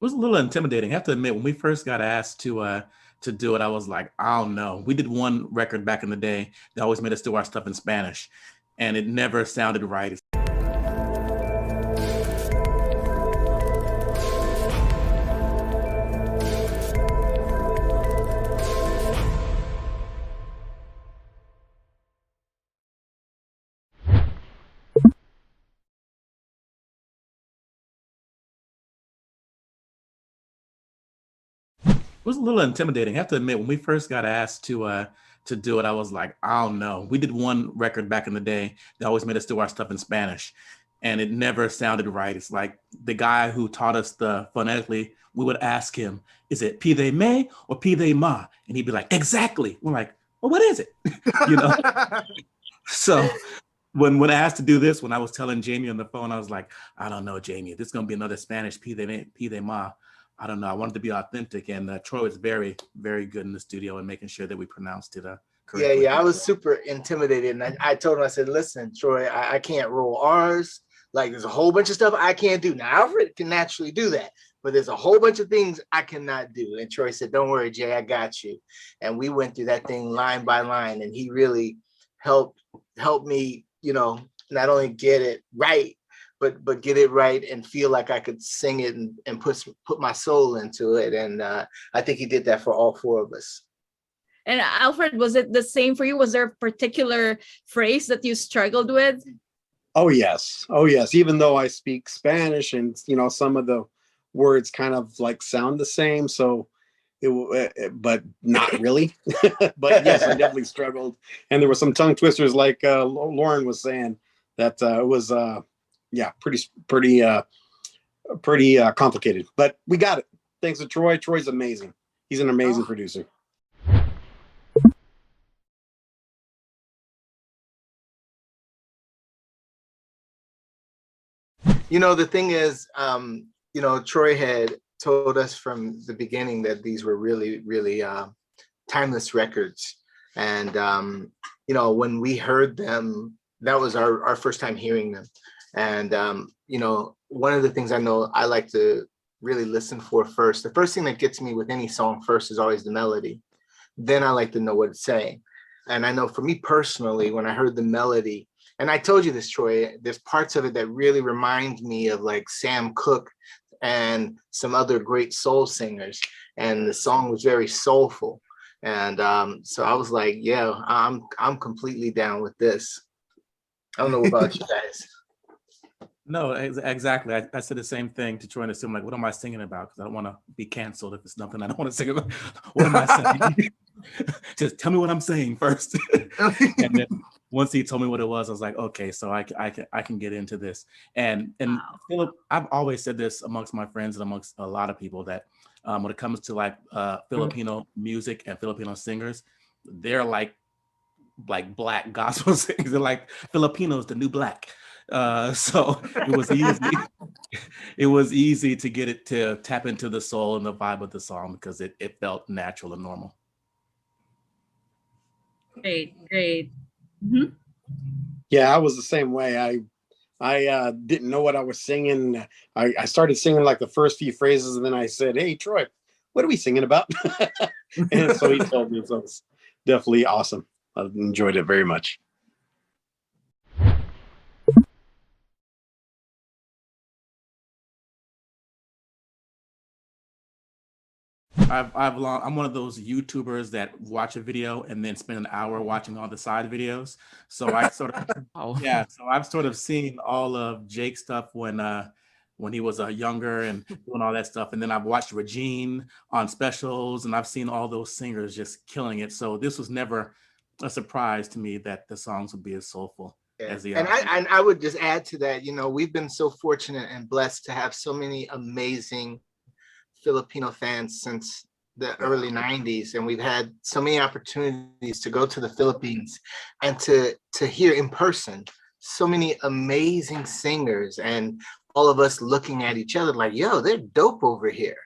was a little intimidating. I have to admit, when we first got asked to do it, I was like, I don't know. We did one record back in the day. They always made us do our stuff in Spanish, and it never sounded right. It was a little intimidating. I have to admit, when we first got asked to do it, I was like, I don't know. We did one record back in the day. They always made us do our stuff in Spanish, and it never sounded right. It's like the guy who taught us the phonetically, we would ask him, is it pide me or pide ma? And he'd be like, exactly. We're like, well, what is it? You know? So when asked to do this, when I was telling Jamie on the phone, I was like, I don't know, Jamie, this is going to be another Spanish pide ma. I don't know. I wanted to be authentic, and Troy was very, very good in the studio and making sure that we pronounced it correctly. Yeah. I was super intimidated, and I told him, I said, listen, Troy, I can't roll R's. Like, there's a whole bunch of stuff I can't do. Now, Alfred can naturally do that, but there's a whole bunch of things I cannot do. And Troy said, don't worry, Jay, I got you. And we went through that thing line by line, and he really helped me, not only get it right, but get it right and feel like I could sing it and put my soul into it. And I think he did that for all four of us. And Alfred, was it the same for you? Was there a particular phrase that you struggled with? Oh, yes. Even though I speak Spanish, and, some of the words kind of like sound the same. So but not really. But yes, I definitely struggled. And there were some tongue twisters, like Lauren was saying, that it was, pretty complicated, but we got it. Thanks to Troy. Troy's amazing. He's an amazing producer. The thing is, Troy had told us from the beginning that these were really, really timeless records. And, when we heard them, that was our first time hearing them. And, one of the things I know I like to really listen for first, the first thing that gets me with any song first is always the melody. Then I like to know what it's saying. And I know for me personally, when I heard the melody, and I told you this, Troy, there's parts of it that really remind me of like Sam Cooke and some other great soul singers. And the song was very soulful. And so I was like, yeah, I'm completely down with this. I don't know about you guys. No, exactly. I said the same thing to Troy and assume, like, what am I singing about? Because I don't want to be canceled if it's nothing I don't want to sing about. What am I saying? Just tell me what I'm saying first. And then once he told me what it was, I was like, okay, so I can get into this. And wow. Philip, I've always said this amongst my friends and amongst a lot of people, that when it comes to like Filipino music and Filipino singers, they're like black gospel singers. They're like Filipinos, the new black. So it was easy. It was easy to get it to tap into the soul and the vibe of the song, because it felt natural and normal. Great. Mm-hmm. Yeah, I was the same way. I didn't know what I was singing. I started singing like the first few phrases, and then I said, "Hey, Troy, what are we singing about?" And so he told me. So it's definitely awesome. I enjoyed it very much. I'm one of those YouTubers that watch a video and then spend an hour watching all the side videos. So I sort of, So I've sort of seen all of Jake's stuff when he was younger and doing all that stuff. And then I've watched Regine on specials, and I've seen all those singers just killing it. So this was never a surprise to me that the songs would be as soulful as they are. And I would just add to that, we've been so fortunate and blessed to have so many amazing Filipino fans since the early 90s, and we've had so many opportunities to go to the Philippines and to hear in person so many amazing singers, and all of us looking at each other like, yo, they're dope over here.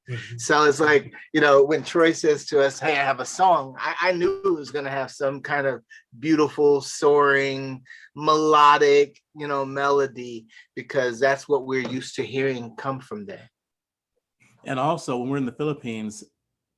Mm-hmm. So it's like, when Troy says to us, hey, I have a song, I knew it was going to have some kind of beautiful, soaring, melodic, melody, because that's what we're used to hearing come from there. And also, when we're in the Philippines,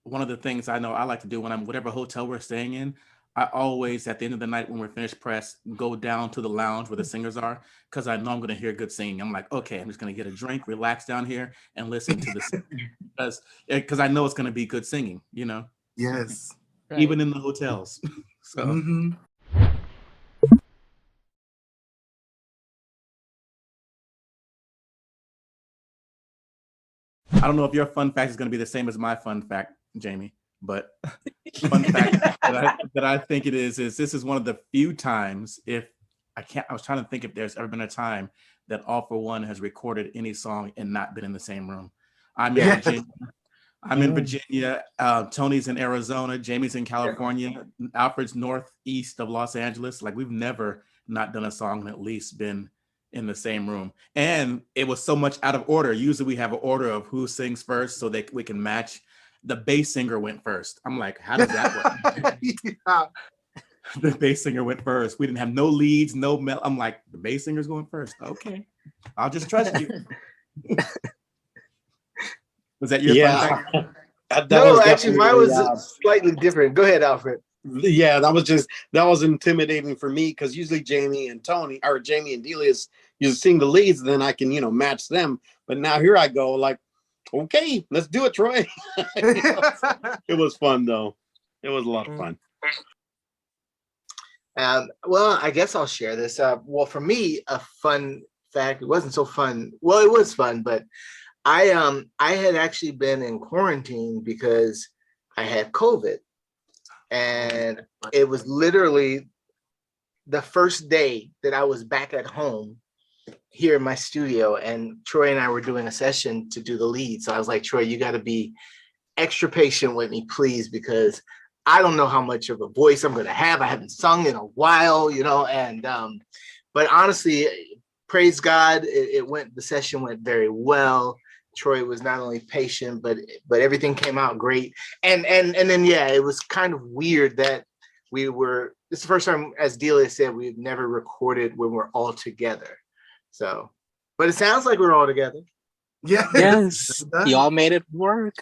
one of the things I know I like to do when I'm whatever hotel we're staying in, I always at the end of the night when we're finished press go down to the lounge where the singers are because I know I'm going to hear good singing. I'm like, okay, I'm just going to get a drink, relax down here, and listen to the because I know it's going to be good singing. You know, Yes. even in the hotels. So. Mhm. I don't know if your fun fact is going to be the same as my fun fact, Jamie, but fun fact that I think it is this is one of the few times I was trying to think if there's ever been a time that All-4-One has recorded any song and not been in the same room. I'm in Yeah. Virginia. Tony's in Arizona. Jamie's in California. Alfred's northeast of Los Angeles. Like we've never not done a song and at least been in the same room. And it was so much out of order. Usually we have an order of who sings first so that we can match. The bass singer went first. I'm like, how does that work? Yeah. The bass singer went first. We didn't have no leads, no mel. I'm like, the bass singer's going first. Okay, I'll just trust you. Was that your fun fact? That No, was actually, mine definitely, was slightly different. Go ahead, Alfred. yeah, that was intimidating for me because usually Jamie and Delius used to sing the leads, then I can, match them. But now here I go, like, okay, let's do it, Troy. It was fun though. It was a lot of fun. Well, I guess I'll share this. Well, for me, a fun fact, it wasn't so fun. Well, it was fun, but I had actually been in quarantine because I had COVID. And it was literally the first day that I was back at home here in my studio, and Troy and I were doing a session to do the lead. So I was like, Troy, you got to be extra patient with me, please, because I don't know how much of a voice I'm going to have. I haven't sung in a while, and but honestly, praise God, the session went very well. Troy was not only patient, but everything came out great. And then, yeah, it was kind of weird that this is the first time, as Delia said, we've never recorded when we're all together. So, but it sounds like we're all together. Yeah. Yes. Y'all made it work.